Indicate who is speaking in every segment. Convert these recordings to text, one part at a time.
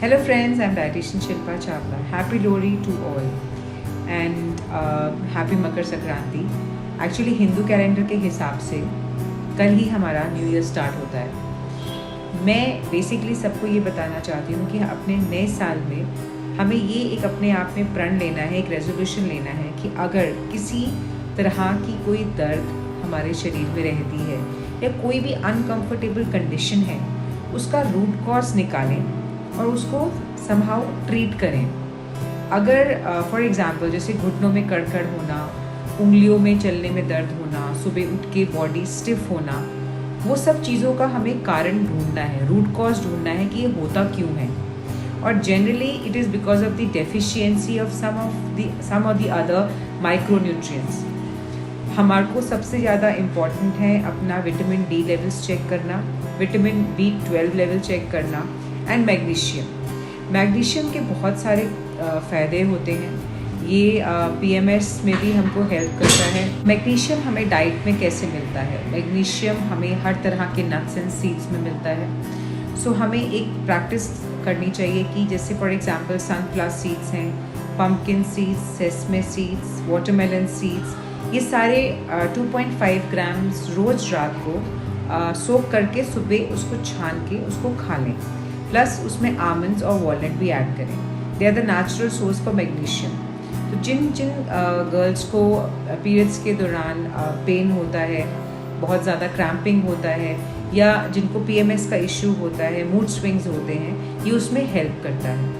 Speaker 1: Hello friends, I'm dietitian Shilpa Chawla. Happy Lohri to all and happy Makar Sankranti. Actually Hindu calendar के हिसाब से कल ही हमारा न्यू ईयर स्टार्ट होता है. मैं बेसिकली सबको ये बताना चाहती हूँ कि अपने नए साल में हमें ये एक अपने आप में प्रण लेना है, एक रेजोल्यूशन लेना है कि अगर किसी तरह की कोई दर्द हमारे शरीर में रहती है या कोई भी अनकंफर्टेबल कंडीशन है, उसका रूट कॉज निकालें और उसको समहाउ ट्रीट करें. अगर फॉर एग्जांपल जैसे घुटनों में कड़कड़ होना, उंगलियों में चलने में दर्द होना, सुबह उठ के बॉडी स्टिफ होना, वो सब चीज़ों का हमें कारण ढूंढना है, रूट कॉज ढूंढना है कि ये होता क्यों है. और generally it is because of the deficiency of some of the other micronutrients. हमारे को सबसे ज़्यादा इम्पॉर्टेंट है अपना विटामिन डी लेवल्स चेक करना, विटामिन B12 लेवल चेक करना एंड मैग्नीशियम के बहुत सारे फ़ायदे होते हैं. ये PMS में भी हमको हेल्प करता है. मैग्नीशियम हमें डाइट में कैसे मिलता है? मैग्नीशियम हमें हर तरह के नट्स एंड सीड्स में मिलता है. सो हमें एक प्रैक्टिस करनी चाहिए कि जैसे फॉर एग्जांपल सनफ्लावर सीड्स हैं, pumpkin seeds, sesame seeds, watermelon seeds, ये सारे 2.5 ग्राम्स रोज़ रात को सोक करके सुबह उसको छान के उसको खा लें. प्लस उसमें आमंड्स और वॉलनट भी ऐड करें. They are the natural source for magnesium. तो जिन गर्ल्स को पीरियड्स के दौरान पेन होता है, बहुत ज़्यादा क्रैम्पिंग होता है, या जिनको PMS का इश्यू होता है, मूड स्विंग्स होते हैं, ये उसमें हेल्प करता है.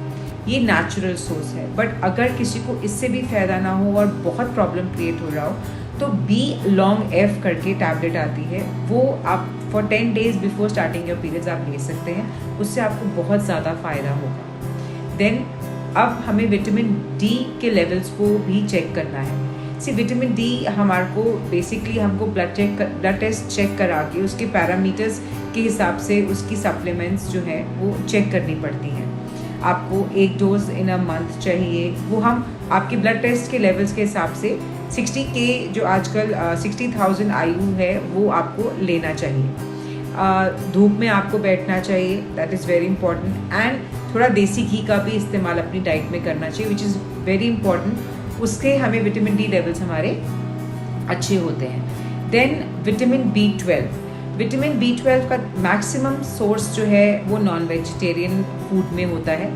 Speaker 1: ये नेचुरल सोर्स है. बट अगर किसी को इससे भी फ़ायदा ना हो और बहुत प्रॉब्लम क्रिएट हो रहा हो तो B-Long-F करके टैबलेट आती है, वो आप for 10 days before starting your periods आप ले सकते हैं. उससे आपको बहुत ज़्यादा फ़ायदा होगा. देन अब हमें विटामिन डी के लेवल्स को भी चेक करना है. सी विटामिन डी हमारे को बेसिकली हमको ब्लड टेस्ट चेक करा के उसके पैरामीटर्स के हिसाब से उसकी सप्लीमेंट्स जो है वो चेक करनी पड़ती हैं. आपको 1 डोज इन अ मंथ चाहिए. वो हम आपके ब्लड टेस्ट के लेवल्स के हिसाब से 60 के जो आजकल 60,000 IU है वो आपको लेना चाहिए. धूप में आपको बैठना चाहिए, that is very important. And थोड़ा देसी घी का भी इस्तेमाल अपनी डाइट में करना चाहिए, विच इज़ वेरी इंपॉर्टेंट. उसके हमें विटामिन डी लेवल्स हमारे अच्छे होते हैं. देन विटामिन B12 का मैक्सिमम सोर्स जो है वो नॉन वेजिटेरियन फूड में होता है.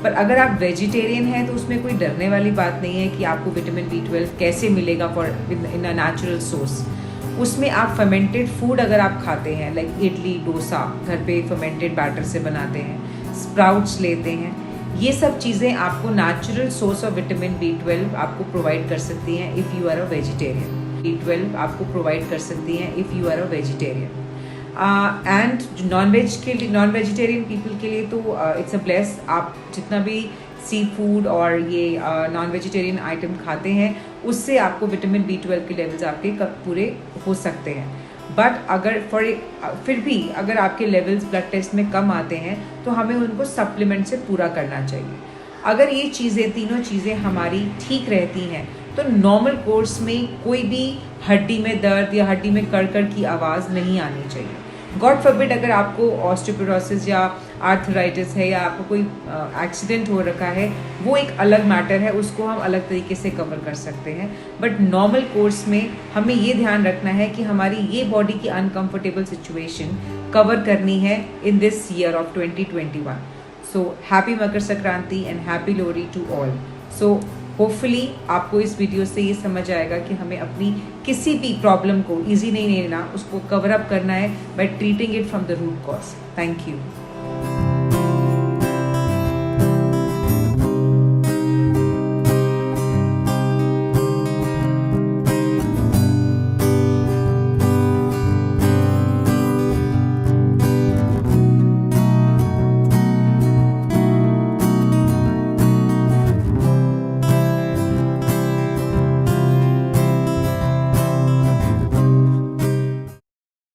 Speaker 1: पर अगर आप वेजिटेरियन हैं तो उसमें कोई डरने वाली बात नहीं है कि आपको विटामिन B12 कैसे मिलेगा for in a natural source. उसमें आप फर्मेंटेड फूड अगर आप खाते हैं, लाइक इडली, डोसा घर पे फर्मेंटेड बैटर से बनाते हैं, स्प्राउट्स लेते हैं, ये सब चीज़ें आपको natural source of vitamin B12 आपको प्रोवाइड कर सकती हैं if you are a vegetarian. B12 आपको प्रोवाइड कर सकती हैं if you are a vegetarian. And non vegetarian people के लिए तो इट्स अ ब्लेस. आप जितना भी सी फूड और ये नॉन वेजिटेरियन आइटम खाते हैं उससे आपको विटामिन B12 के लेवल्स आपके पूरे हो सकते हैं. बट अगर फिर भी अगर आपके लेवल्स ब्लड टेस्ट में कम आते हैं तो हमें उनको सप्लीमेंट से पूरा करना चाहिए. अगर ये चीज़ें तीनों चीज़ें हमारी ठीक रहती हैं तो नॉर्मल कोर्स में कोई भी हड्डी में दर्द या हड्डी में कड़कड़ की आवाज़ नहीं आनी चाहिए. गॉड फॉरबिड अगर आपको ऑस्टियोपोरोसिस या आर्थराइटिस है या आपको कोई एक्सीडेंट हो रखा है, वो एक अलग मैटर है, उसको हम अलग तरीके से कवर कर सकते हैं. बट नॉर्मल कोर्स में हमें ये ध्यान रखना है कि हमारी ये बॉडी की अनकंफर्टेबल सिचुएशन कवर करनी है in this year of 2021. So happy Makar Sankranti and happy Lohri to all. So hopefully आपको इस वीडियो से ये समझ आएगा कि हमें अपनी किसी भी प्रॉब्लम को इजी नहीं लेना, उसको कवर अप करना है by treating it from the root cause. Thank you.